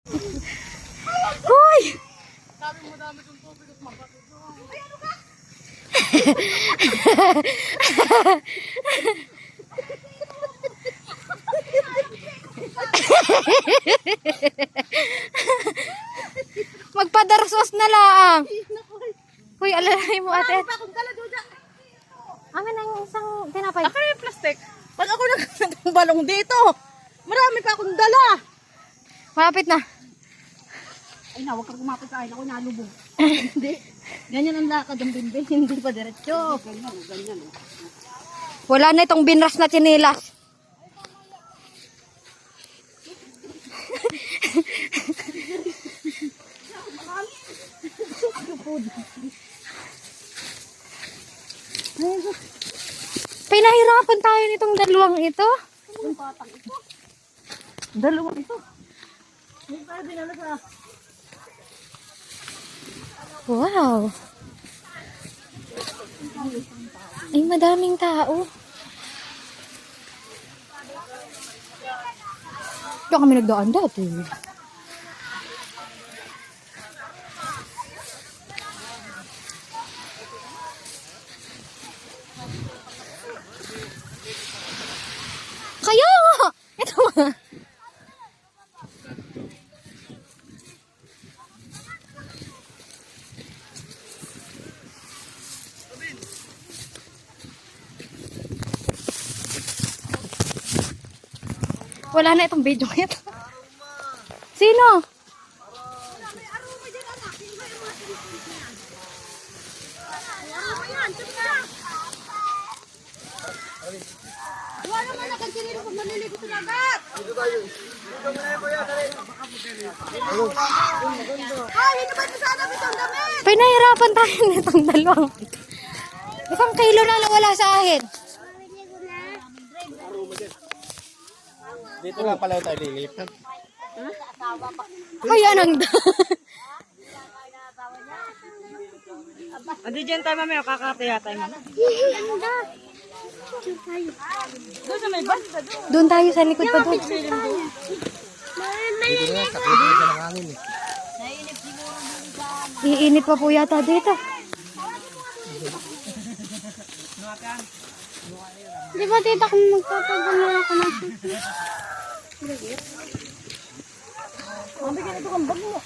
Hoy! Sabi mo dami yung tubig at mabato. Magpadarsos na lang. Hoy, alalay mo ate. Amin ang isang tinapay. Ako yung plastic. Pag ako nagkakang balong dito, marami pa akong dala. Malapit na. Ay na, huwag kang kumapit sa akin. Ako nalubog. Hindi. Ganyan ang lakad ng bimbing. Hindi pa diretso. Ganyan. Wala na itong binras na chinilas. Pinahirapan tayo nitong dalawang ito. Yung patang ito. Dalawang ito. Hindi tayo dinala sa... Wow. Ay, madaming tao. Ito kami nagdaan dati. Kaya nga! Ito nga. Wala na itong video ito. Sino? Wala naman nakaginilo pag maliligo sa dagat. Ay, hinabad mo sana itong damit. Pinahirapan tayo nitong dalawang ito. 1 kilo na nawala sa akin. Dito lang pala tayo lilipat. Kaya nang Andi dyan tayo mamaya, kakataya tayo mamaya. Doon sa may banda doon. doon tayo sa likod pa doon. Dito na, sakit na ng hangin eh. Iinit pa po yata dito. Di ba tita kung magtatagal ako ng susi? Mabigyan ito kang bag mo.